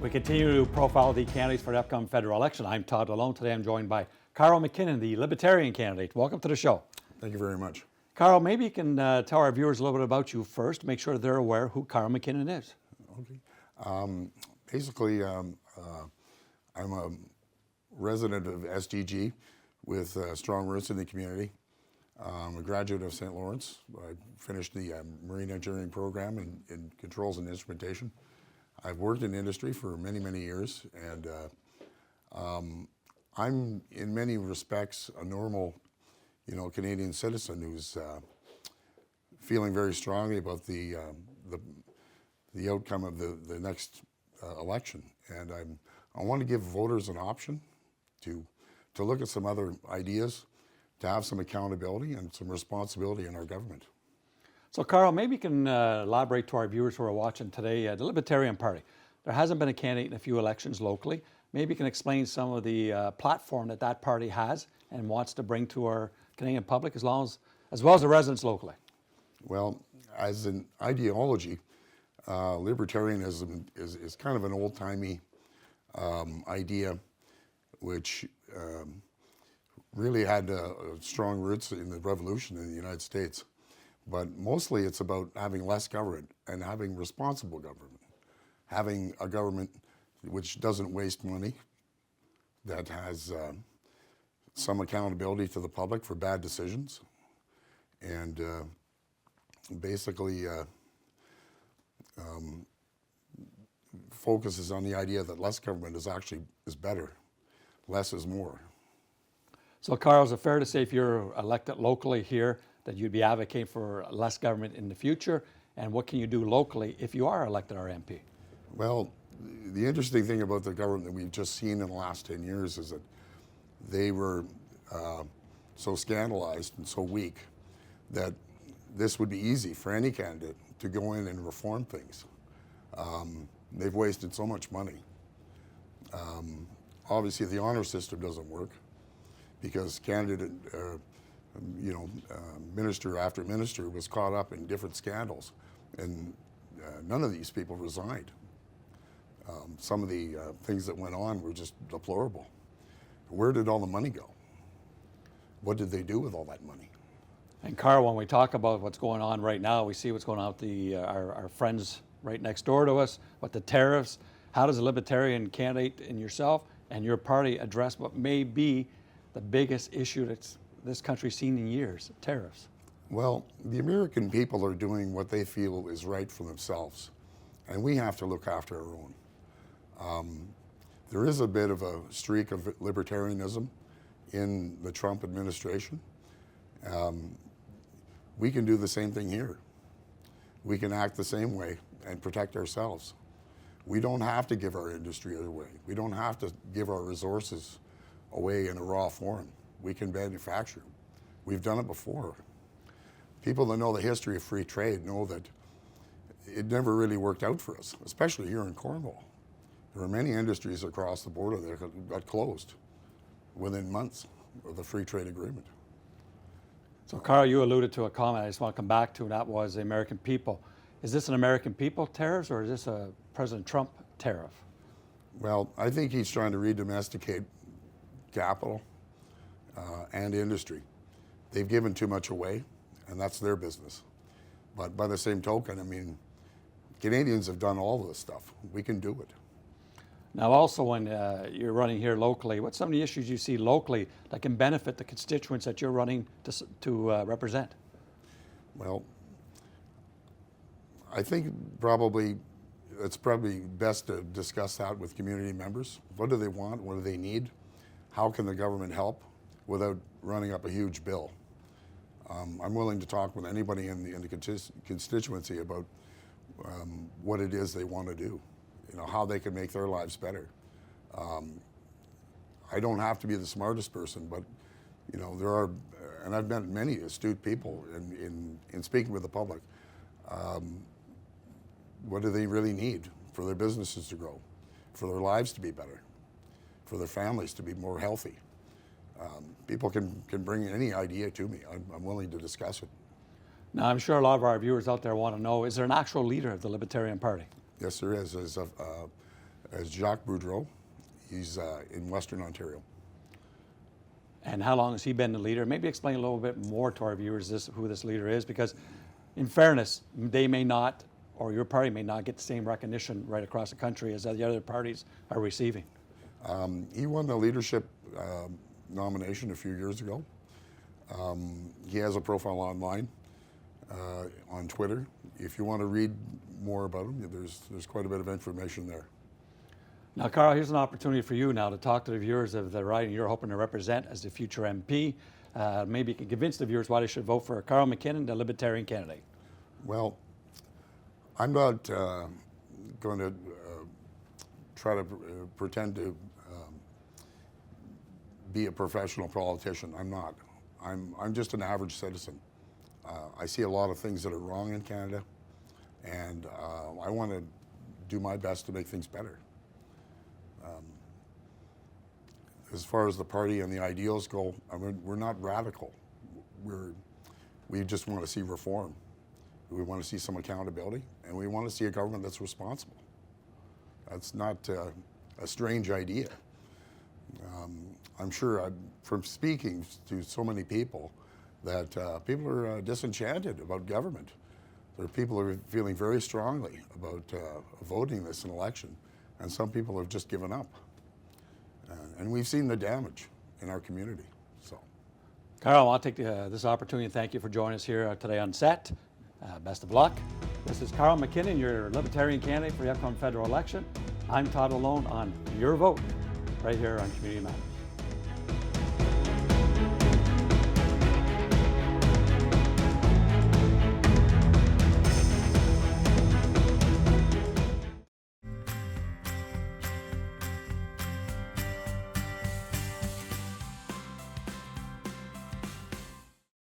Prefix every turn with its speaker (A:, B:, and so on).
A: We continue to profile the candidates for the upcoming federal election. I'm Todd Alone. Today I'm joined by Karl MacKinnon, the Libertarian candidate. Welcome to the show.
B: Thank you very much.
A: Karl, maybe you can tell our viewers a little bit about you first, make sure they're aware who Karl MacKinnon is.
B: Okay. Basically, I'm a resident of SDG with strong roots in the community. I'm a graduate of St. Lawrence. I finished the marine engineering program in controls and instrumentation. I've worked in industry for many, many years, and I'm in many respects a normal, Canadian citizen who's feeling very strongly about the outcome of the next election, and I want to give voters an option to look at some other ideas, to have some accountability and some responsibility in our government.
A: So, Karl, maybe you can elaborate to our viewers who are watching today, the Libertarian Party. There hasn't been a candidate in a few elections locally. Maybe you can explain some of the platform that party has and wants to bring to our Canadian public as well as the residents locally.
B: Well, as an ideology, libertarianism is kind of an old-timey idea which really had strong roots in the revolution in the United States. But mostly it's about having less government and having responsible government, having a government which doesn't waste money, that has some accountability to the public for bad decisions, and basically focuses on the idea that less government is better, less is more.
A: So, Karl, is it fair to say if you're elected locally here that you'd be advocating for less government in the future? And what can you do locally if you are elected our MP?
B: Well, the interesting thing about the government that we've just seen in the last 10 years is that they were so scandalized and so weak that this would be easy for any candidate to go in and reform things. They've wasted so much money. Obviously, the honor system doesn't work because minister after minister was caught up in different scandals, and none of these people resigned. Some of the things that went on were just deplorable. Where did all the money go? What did they do with all that money?
A: And Karl, when we talk about what's going on right now, we see what's going on with our friends right next door to us, with the tariffs. How does a Libertarian candidate and yourself and your party address what may be the biggest issue that's this country's seen in years, tariffs?
B: Well, the American people are doing what they feel is right for themselves, and we have to look after our own. There is a bit of a streak of libertarianism in the Trump administration. We can do the same thing here. We can act the same way and protect ourselves. We don't have to give our industry away. We don't have to give our resources away in a raw form. We can manufacture. We've done it before. People that know the history of free trade know that it never really worked out for us, especially here in Cornwall. There are many industries across the border that got closed within months of the free trade agreement.
A: So, Karl, you alluded to a comment I just want to come back to, and that was the American people. Is this an American people tariff, or is this a President Trump tariff?
B: Well, I think he's trying to redomesticate capital and industry. They've given too much away, and that's their business. But by the same token, I mean, Canadians have done all of this stuff. We can do it.
A: Now, also, when you're running here locally, what's some of the issues you see locally that can benefit the constituents that you're running to represent?
B: Well, I think it's probably best to discuss that with community members. What do they want? What do they need? How can the government help without running up a huge bill? I'm willing to talk with anybody in the constituency about what it is they want to do, how they can make their lives better. I don't have to be the smartest person, but there are, and I've met many astute people in speaking with the public. What do they really need for their businesses to grow, for their lives to be better, for their families to be more healthy? People can bring any idea to me. I'm willing to discuss it.
A: Now, I'm sure a lot of our viewers out there want to know, is there an actual leader of the Libertarian Party?
B: Yes, there is. There's as Jacques Boudreau. He's in Western Ontario.
A: And how long has he been the leader? Maybe explain a little bit more to our viewers who this leader is, because in fairness, they may not, or your party may not get the same recognition right across the country as the other parties are receiving.
B: He won the leadership nomination a few years ago. He has a profile online on Twitter. If you want to read more about him, there's quite a bit of information there.
A: Now, Karl, here's an opportunity for you now to talk to the viewers of the riding you're hoping to represent as the future MP. Maybe you can convince the viewers why they should vote for Karl MacKinnon, the Libertarian candidate.
B: Well, I'm not going to try to pretend to be a professional politician. I'm not. I'm just an average citizen. I see a lot of things that are wrong in Canada, and I want to do my best to make things better. As far as the party and the ideals go, we're not radical. We just want to see reform. We want to see some accountability, and we want to see a government that's responsible. That's not a strange idea. I'm sure from speaking to so many people that people are disenchanted about government. There are people who are feeling very strongly about voting this an election, and some people have just given up. And we've seen the damage in our community. So,
A: Karl, I want to take this opportunity and thank you for joining us here today on set. Best of luck. This is Karl MacKinnon, your Libertarian candidate for the upcoming federal election. I'm Todd Alone on your vote right here on Community Matters.